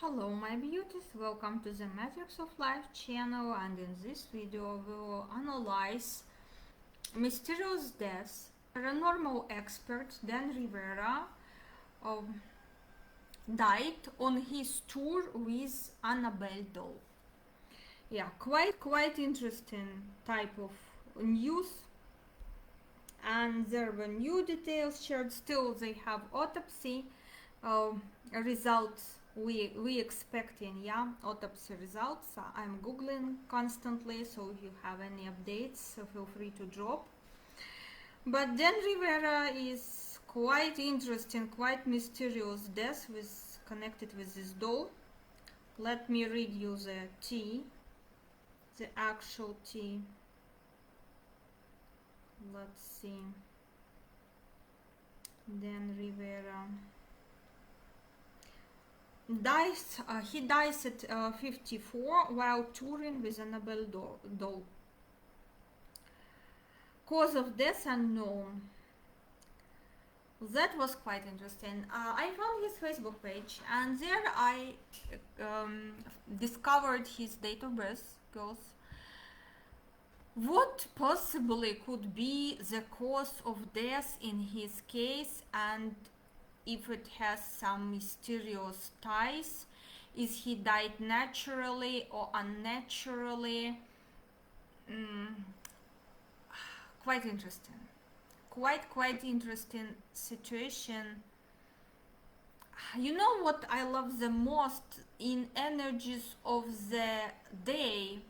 Hello my beauties, welcome to the Matrix of Life channel, and in this video we will analyze mysterious deaths. Paranormal expert Dan Rivera died on his tour with Annabelle doll. Yeah, quite interesting type of news, and there were new details shared. Still they have autopsy results we expecting, yeah, autopsy results. I'm googling constantly, so if you have any updates, feel free to drop. But Dan Rivera is quite interesting, quite mysterious death connected with this doll. Let me read you the actual T. Let's see. Dan Rivera he dies at 54 while touring with Annabelle doll. Cause of death unknown. That was quite interesting. I found his Facebook page, and there I discovered his date of birth. Girls, what possibly could be the cause of death in his case, and if it has some mysterious ties? Is he died naturally or unnaturally? Quite interesting. Quite interesting situation. You know what I love the most in energies of the day?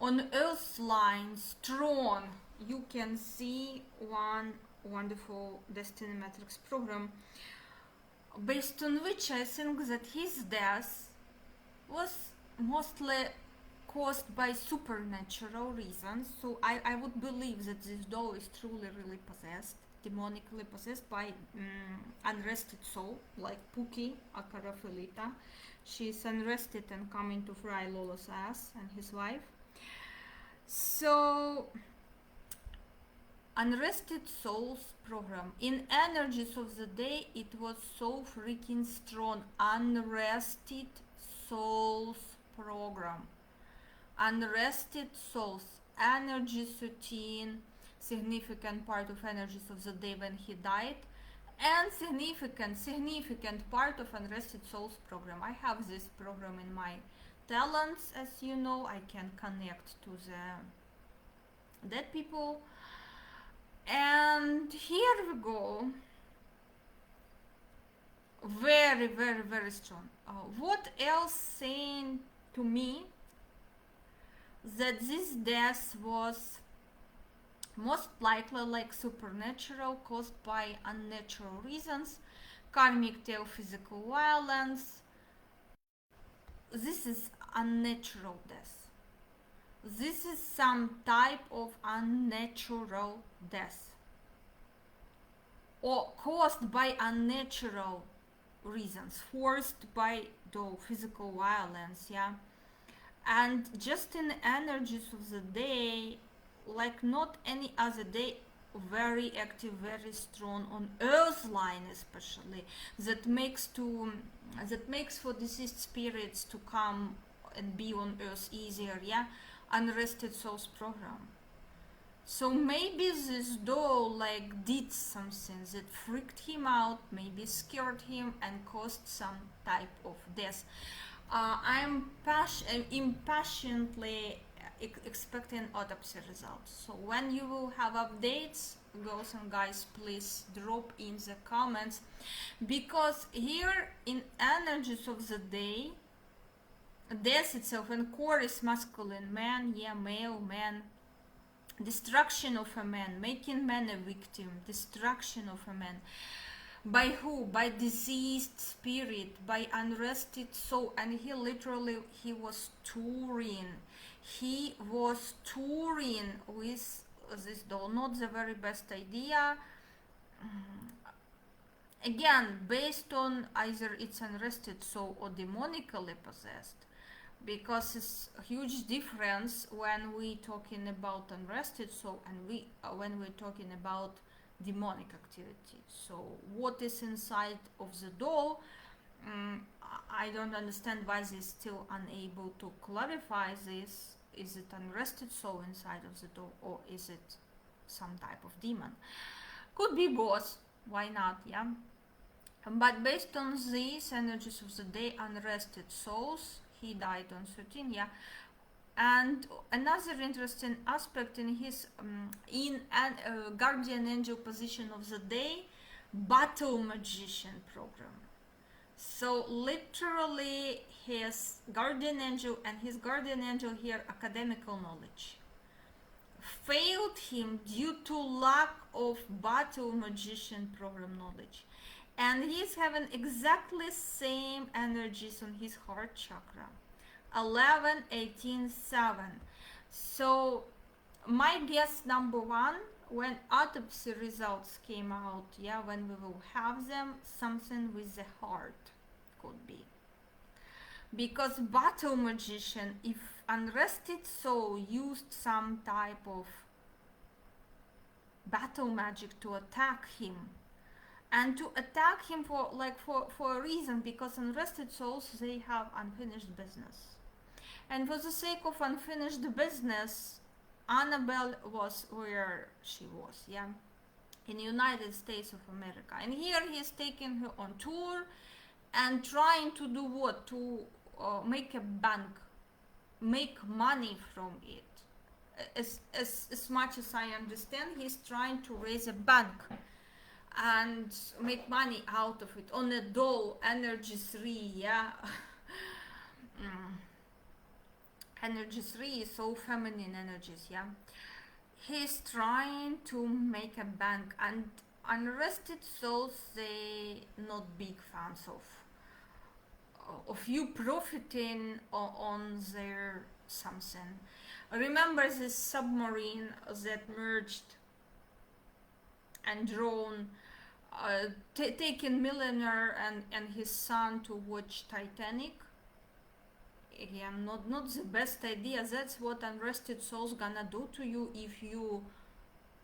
On Earth line, strong, you can see one wonderful Destiny Matrix program, based on which I think that his death was mostly caused by supernatural reasons. So I would believe that this doll is truly really possessed, demonically possessed by unrested soul, like Pookie Akarafelita. She's unrested and coming to fry Lolo's ass and his wife. So Unrested Souls program. In energies of the day, it was so freaking strong. Unrested Souls program. Unrested Souls. Energy 13, significant part of energies of the day when he died. And significant part of Unrested Souls program. I have this program in my talents, as you know. I can connect to the dead people. And here we go. Very strong. What else saying to me that this death was most likely like supernatural, caused by unnatural reasons, karmic tail, physical violence. This is unnatural death. This is some type of unnatural death, or caused by unnatural reasons, forced by the physical violence, yeah. And just in energies of the day, like not any other day, very active, very strong on Earth line especially, that makes for deceased spirits to come and be on Earth easier, yeah. Unrested Souls program. So maybe this doll like did something that freaked him out, maybe scared him and caused some type of death. I'm impatiently expecting autopsy results. So when you will have updates, girls and guys, please drop in the comments, because here in energies of the day, death itself in core is masculine, man, yeah, male, man, destruction of a man, making man a victim, destruction of a man. By who? By deceased spirit, by unrested soul. And he was touring. He was touring with this doll. Not the very best idea. Again, based on either it's unrested soul or demonically possessed, because it's a huge difference when we talking about unrested soul and when we're talking about demonic activity. So what is inside of the doll I don't understand why they're still unable to clarify this. Is it unrested soul inside of the doll, or is it some type of demon? Could be both, why not, yeah? But based on these energies of the day, unrested souls, he died on 13, yeah. And another interesting aspect in his guardian angel position of the day, battle magician program. So literally his guardian angel, and his guardian angel here, academical knowledge, failed him due to lack of battle magician program knowledge. And he's having exactly same energies on his heart chakra, 11, 18, 7. So my guess number one, when autopsy results came out, yeah, when we will have them, something with the heart could be. Because battle magician, if unrested soul used some type of battle magic to attack him, and to attack him for a reason, because unrested souls, they have unfinished business, and for the sake of unfinished business, Annabelle was where she was, yeah, in the United States of America. And here he's taking her on tour and trying to do what? To make a bank, make money from it. As much as I understand, he's trying to raise a bank and make money out of it on a doll, energy 3, yeah. Energy 3 is so feminine energies, yeah. He's trying to make a bank, and unrested souls, they not big fans of you profiting on their something. Remember this submarine that merged and drawn, taking millionaire and his son to watch Titanic? Again, not the best idea. That's what unrested souls gonna do to you if you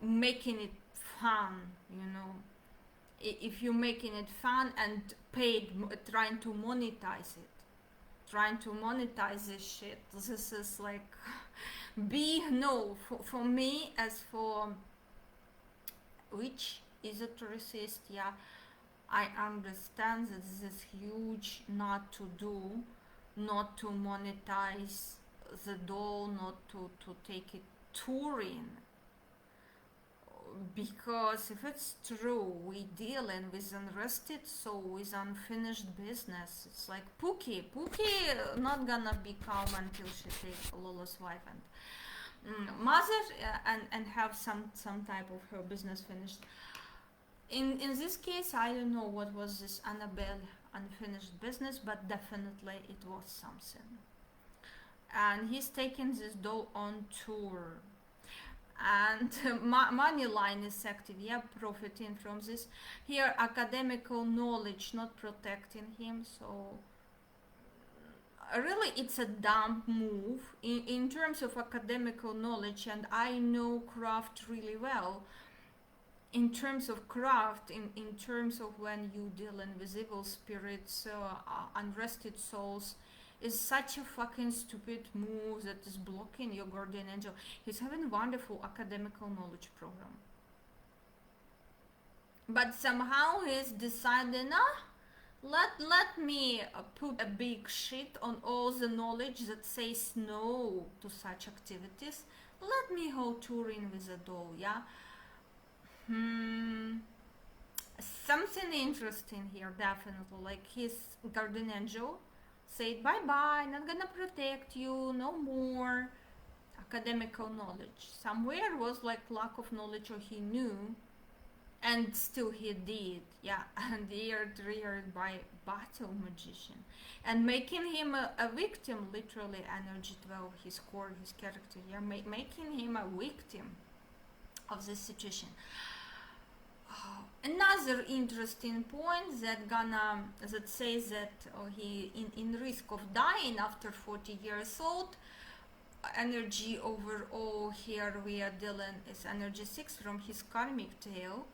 making it fun, you know. If you making it fun and paid, trying to monetize it, trying to monetize this shit. This is like big no for me. As for which esotericist, yeah, I understand that this is huge not to do, not to monetize the doll, not to take it touring. Because if it's true, we dealing with unrested soul, with unfinished business. It's like Pookie not gonna be calm until she takes Lola's wife and mother and have some type of her business finished. In this case, I don't know what was this Annabelle unfinished business, but definitely it was something. And he's taking this doll on tour. And money line is active, yeah, profiting from this. Here, academical knowledge not protecting him, so really it's a dumb move in terms of academical knowledge. And I know craft really well. In terms of craft, in terms of when you dealing with evil spirits, unrested souls, is such a fucking stupid move that is blocking your guardian angel. He's having wonderful academical knowledge program, but somehow he's deciding, let me put a big shit on all the knowledge that says no to such activities. Let me go touring with a doll, yeah. Something interesting here, definitely. Like his guardian angel said bye-bye, not gonna protect you, no more academical knowledge. Somewhere was like lack of knowledge, or he knew, and still he did, yeah. And reared by battle magician, and making him a victim, literally energy 12, his core, his character, yeah, making him a victim of this situation. Another interesting point that says that he in risk of dying after 40 years old. Energy overall here we are dealing is energy 6 from his karmic tale.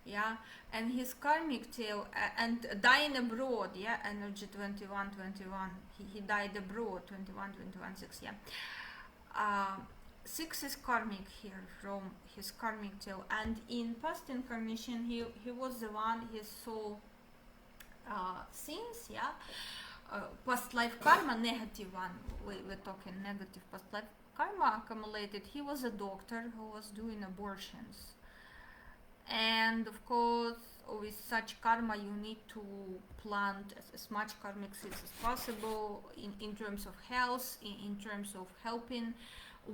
yeah, and his karmic tail, and dying abroad, yeah, energy 21 21, he died abroad, 21 21 6, yeah. uh, 6 is karmic here from his karmic tail, and in past incarnation he was the one he saw sins, yeah, past life karma, negative one, we're talking negative past life karma accumulated. He was a doctor who was doing abortions, and of course with such karma you need to plant as much karmic seeds as possible in terms of health, in terms of helping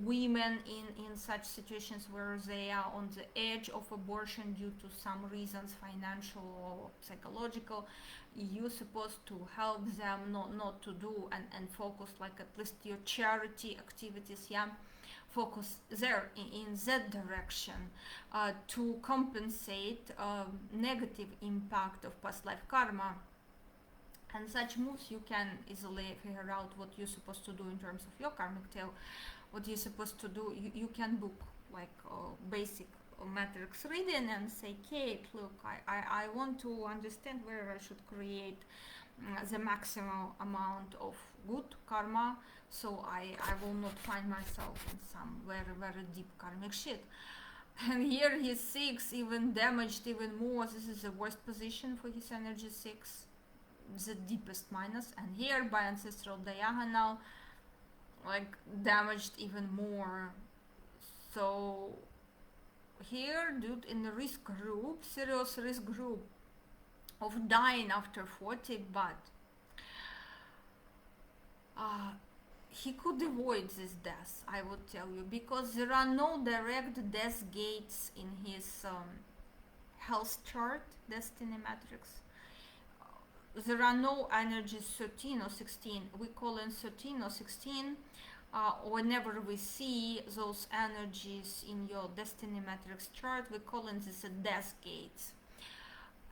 women in such situations where they are on the edge of abortion due to some reasons, financial or psychological. You're supposed to help them not to do, and focus like at least your charity activities, yeah, focus there in that direction, to compensate negative impact of past life karma. And such moves you can easily figure out what you're supposed to do in terms of your karmic tail, what you're supposed to do. You can book like basic matrix reading and say, Kate, look, I want to understand where I should create the maximum amount of good karma, so I will not find myself in some very deep karmic shit. And here he's 6, even damaged even more. This is the worst position for his energy 6, the deepest minus. And here by ancestral diagonal, like damaged even more. So here, dude in the risk group, serious risk group of dying after 40, but he could avoid this death, I would tell you, because there are no direct death gates in his health chart, destiny matrix. There are no energies 13 or 16. We call in 13 or 16 whenever we see those energies in your destiny matrix chart, we call in this a death gates.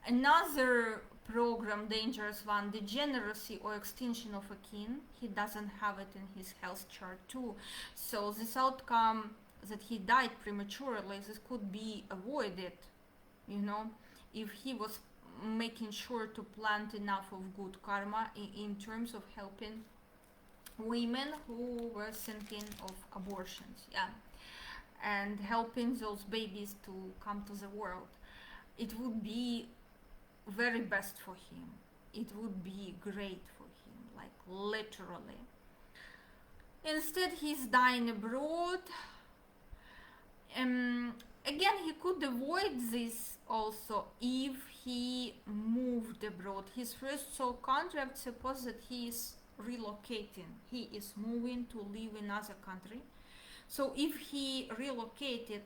Another program, dangerous one, degeneracy or extinction of a kin. He doesn't have it in his health chart too. So this outcome that he died prematurely, this could be avoided, you know, if he was making sure to plant enough of good karma in terms of helping women who were thinking of abortions, yeah, and helping those babies to come to the world. It would be very best for him. It would be great for him, like literally. Instead, he's dying abroad. Again, he could avoid this also if he moved abroad. His first soul contract supposes that he is relocating. He is moving to live in another country. So if he relocated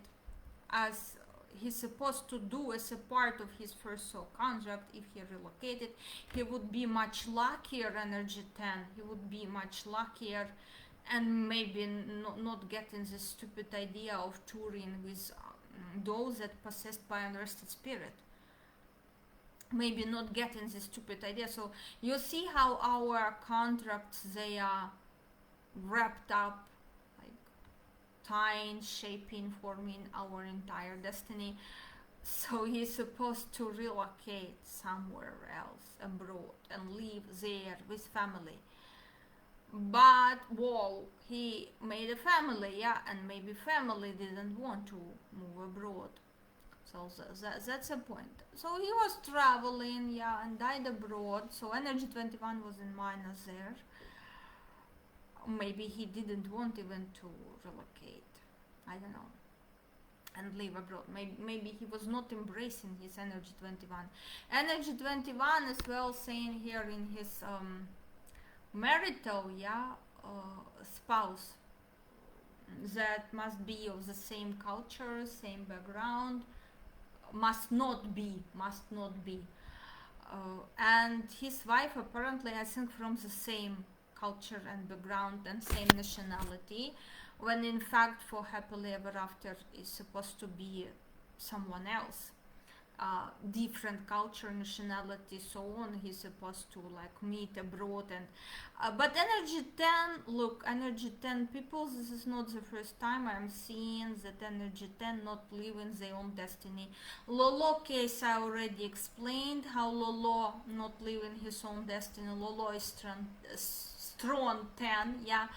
as he's supposed to do as a part of his first soul contract, if he relocated, he would be much luckier, energy 10. He would be much luckier, and maybe not getting this stupid idea of touring with those that possessed by unrested spirit. Maybe not getting this stupid idea. So you see how our contracts, they are wrapped up, like tying, shaping, forming our entire destiny. So he's supposed to relocate somewhere else abroad and live there with family. But well, he made a family, yeah, and maybe family didn't want to move abroad. So that's a point. So he was traveling, yeah, and died abroad. So energy 21 was in minus there. Maybe he didn't want even to relocate, I don't know, and live abroad. Maybe he was not embracing his energy 21. Energy 21 as well, saying here in his marital, yeah, spouse that must be of the same culture, same background, must not be, and his wife apparently, I think, from the same culture and background and same nationality, when in fact for happily ever after is supposed to be someone else. different culture, nationality, so on. He's supposed to like meet abroad, and but energy 10, look, energy 10 people, this is not the first time I'm seeing that energy 10 not living their own destiny. Lolo case I already explained how Lolo not living his own destiny. Lolo is strong 10, yeah.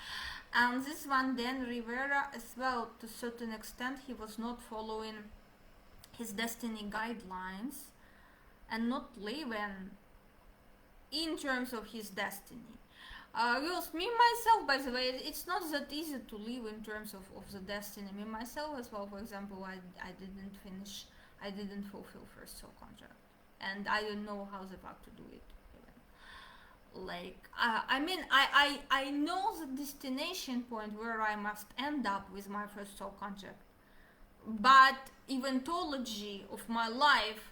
And this one then Rivera as well, to a certain extent he was not following his destiny guidelines and not living in terms of his destiny. Me myself, by the way, it's not that easy to live in terms of the destiny. Me myself as well, for example, I didn't fulfill first soul contract, and I don't know how the fuck to do it even. Like I know the destination point where I must end up with my first soul contract, but eventology of my life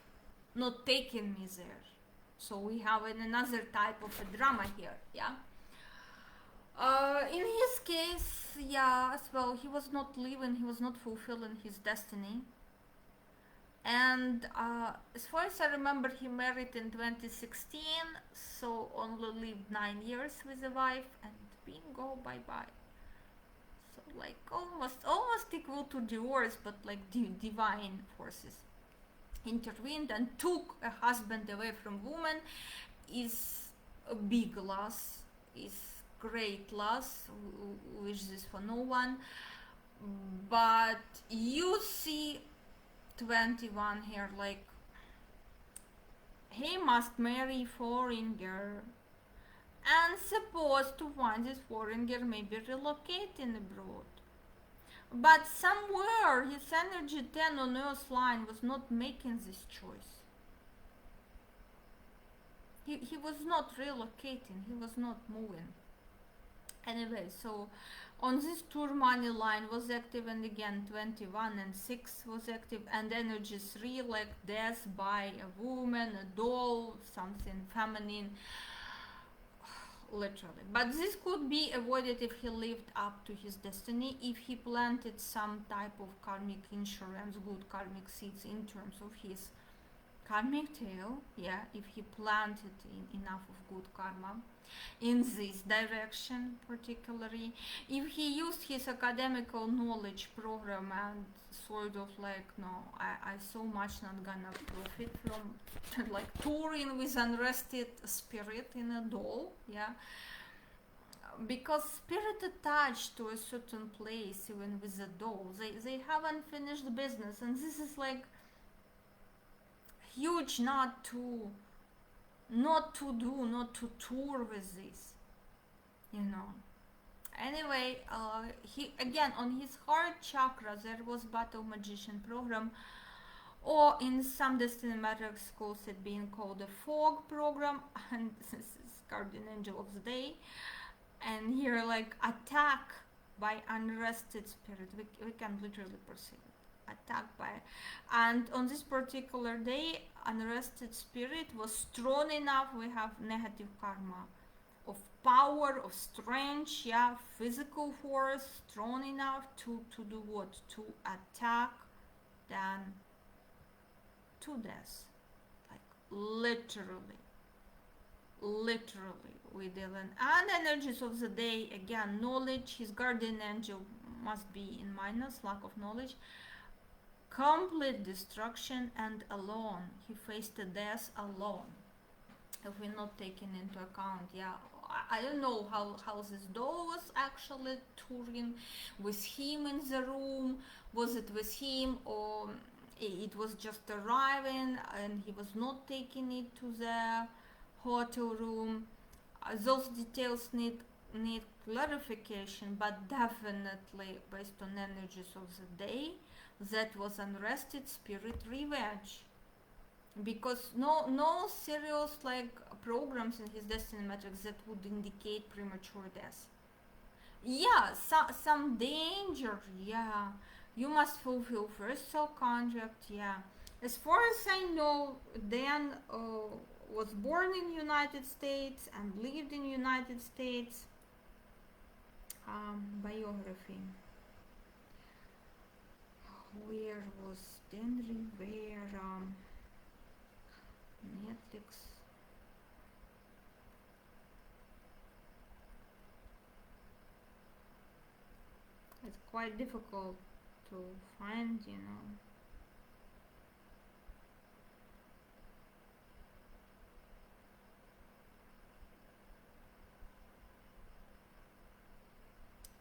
not taking me there. So we have another type of a drama here, yeah. In his case, yeah, as well, he was not fulfilling his destiny. And as far as I remember, he married in 2016, so only lived 9 years with a wife, and bingo, bye-bye. So like almost equal to divorce, but like divine forces intervened and took a husband away from woman. Is a big loss, is great loss, wish this for no one. But you see 21 here, like he must marry foreign girl, and supposed to find this foreign girl maybe relocating abroad. But somewhere his energy 10 on Earth line was not making this choice. He was not relocating, he was not moving. Anyway, so on this tour money line was active, and again 21 and 6 was active, and energy 3 like death by a woman, a doll, something feminine, literally. But this could be avoided if he lived up to his destiny, if he planted some type of karmic insurance, good karmic seeds in terms of his karmic tail, yeah, if he planted enough of good karma in this direction particularly, if he used his academical knowledge program and sort of like, no, I so much not gonna profit from like touring with unrested spirit in a doll, yeah, because spirit attached to a certain place even with the doll, they haven't finished the business, and this is like huge not to tour with this, you know. Anyway, he again on his heart chakra there was battle magician program, or in some destiny matrix schools it being called a fog program, and this is guardian angel of the day, and here like attack by unrested spirit, we can literally perceive it, attacked by, and on this particular day unrested spirit was strong enough, we have negative karma of power, of strength, yeah, physical force, strong enough to do what? To attack, then to death, like literally we dealing. And energies of the day, again, knowledge, his guardian angel must be in minus, lack of knowledge, complete destruction, and alone, he faced the death alone, if we're not taking into account, yeah, I don't know how this doll was actually touring with him in the room, was it with him, or it was just arriving and he was not taking it to the hotel room. Those details need clarification, but definitely based on energies of the day, that was unrested spirit revenge, because no serious like programs in his destiny matrix that would indicate premature death. Yeah, some danger, yeah, you must fulfill first soul contract, yeah. As far as I know, Dan was born in United States and lived in United States. Biography. Where was Dan Rivera? Matrix. It's quite difficult to find, you know.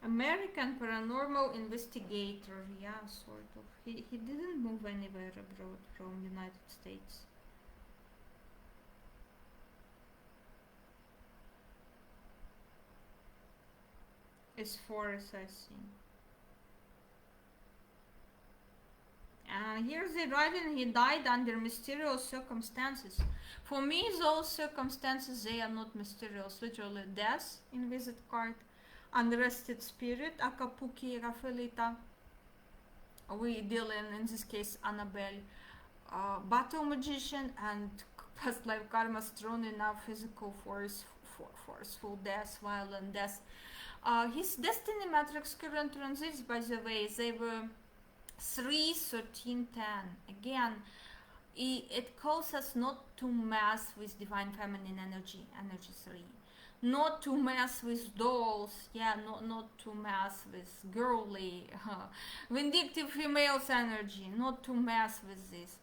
American paranormal investigator, yeah, sort of. He didn't move anywhere abroad from United States. As far as I see. Here's the writing, he died under mysterious circumstances. For me, those circumstances, they are not mysterious. Literally, death in visit card, unrested spirit, Acapulco, Rafaelita. We deal in this case, Annabelle, battle magician, and past life karma strong enough physical force, forceful death, violent death. His destiny matrix current transits, by the way, they were 3, 13, 10. Again, it calls us not to mess with divine feminine energy, energy 3. Not to mess with dolls, yeah, not to mess with girly, vindictive females energy, not to mess with this.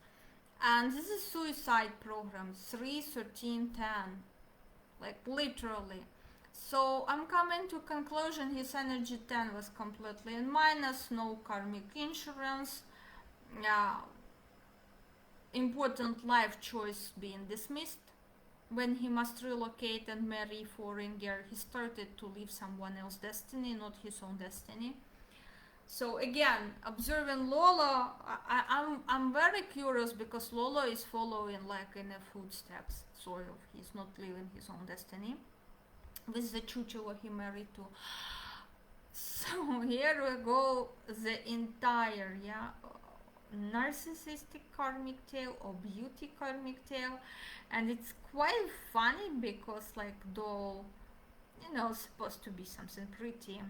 And this is suicide program, 3, 13, 10, like literally. So I'm coming to conclusion, his energy 10 was completely in minus, no karmic insurance, important life choice being dismissed. When he must relocate and marry foreign girl, he started to live someone else's destiny, not his own destiny. So again, observing Lola, I'm very curious because Lola is following like in a footsteps, sort of. He's not living his own destiny. With the chuchula he married to. So here we go, the entire, narcissistic karmic tale or beauty karmic tale. And it's quite funny because like though, supposed to be something pretty,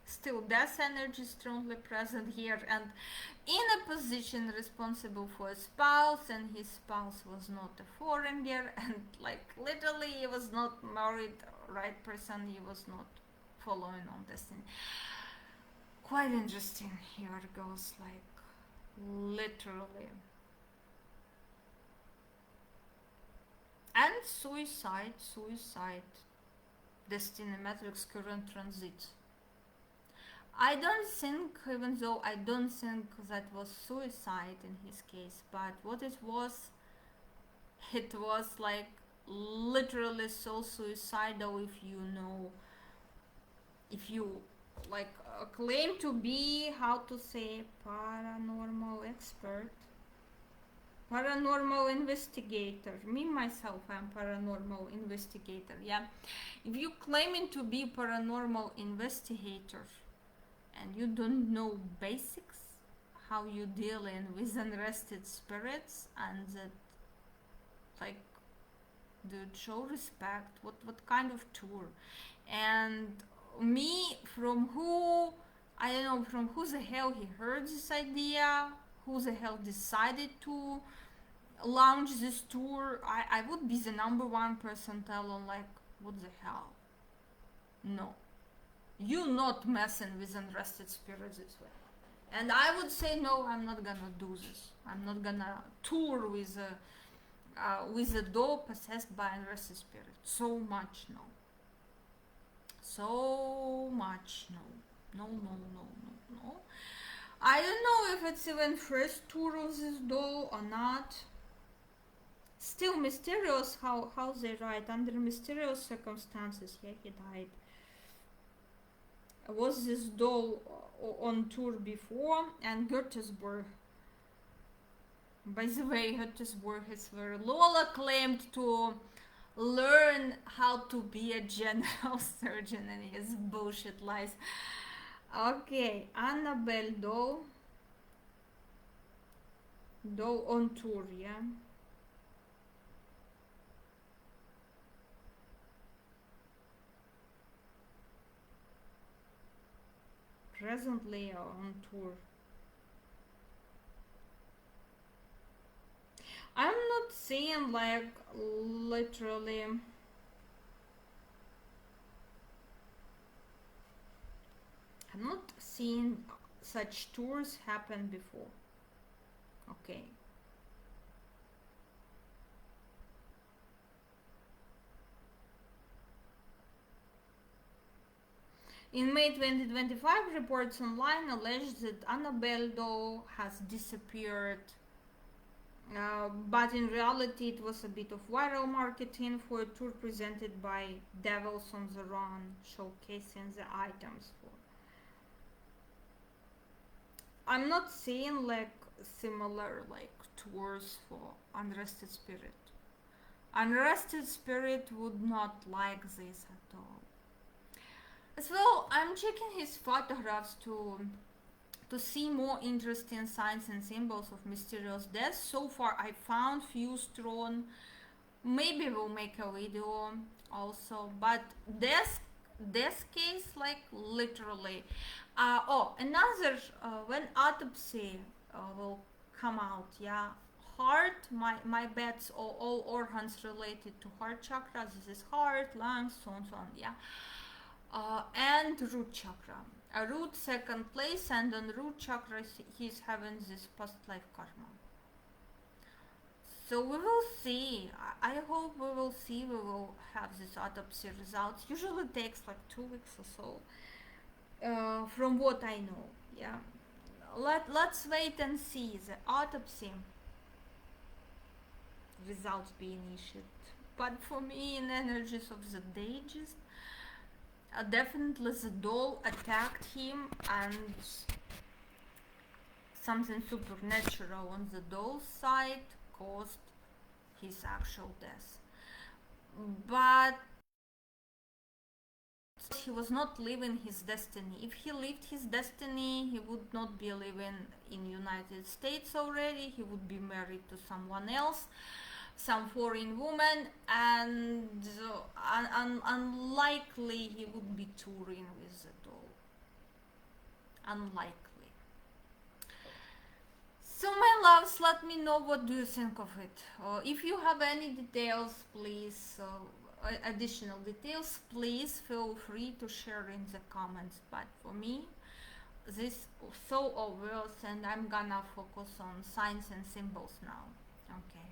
still death energy strongly present here, and in a position responsible for a spouse, and his spouse was not a foreigner, and like literally he was not married right person, he was not following on destiny. Quite interesting. Here it goes, like literally. And suicide, destiny matrix current transit. I don't think, even though I don't think that was suicide in his case, but what it was like literally so suicidal. If you like claim to be, how to say, paranormal expert, paranormal investigator. Me myself, I'm paranormal investigator. Yeah, if you claiming to be paranormal investigator and you don't know basics, how you deal in with unrested spirits, and that like dude, show respect. What kind of tour? And me, from who, I don't know from who the hell he heard this idea, who the hell decided to launch this tour. I would be the number one person telling like, what the hell? No, you not messing with unrested spirits this way. And I would say no, I'm not gonna do this. I'm not gonna tour with a doll possessed by unrested spirit. So much no. So much no. No. I don't know if it's even first tour of this doll or not. Still mysterious how they write, under mysterious circumstances. Yeah, he died. Was this doll on tour before? And Gettysburg. By the way, Gettysburg is where Lola claimed to learn how to be a general surgeon, and his bullshit lies. Okay, Annabelle doll on tour, yeah. Presently on tour. seeing like literally I'm not seeing such tours happen before. Okay. In May 2025, reports online allege that Annabelle doll has disappeared, but in reality it was a bit of viral marketing for a tour presented by Devils on the Run, showcasing the items for. I'm not seeing like similar like tours for Unrested Spirit. Unrested Spirit would not like this at all. As well, I'm checking his photographs to see more interesting signs and symbols of mysterious death. So far, I found few strong. Maybe we'll make a video also, but this case, like literally. Another when autopsy will come out, yeah. Heart, my bets, all organs related to heart chakra. This is heart, lungs, so on, yeah. And root chakra. A root second place, and on root chakra he's having this past life karma. So we will see. I hope we will see. We will have this autopsy results. Usually takes like 2 weeks or so. From what I know, yeah. Let's wait and see the autopsy results being issued. But for me, in energies of the Digest, definitely the doll attacked him, and something supernatural on the doll's side caused his actual death. But he was not living his destiny. If he lived his destiny, he would not be living in United States already. He would be married to someone else, some foreign woman, and unlikely he would be touring with the doll. Unlikely. So my loves, let me know what do you think of it. If you have any details, please, additional details, please feel free to share in the comments. But for me, this so obvious, and I'm gonna focus on signs and symbols now. Okay.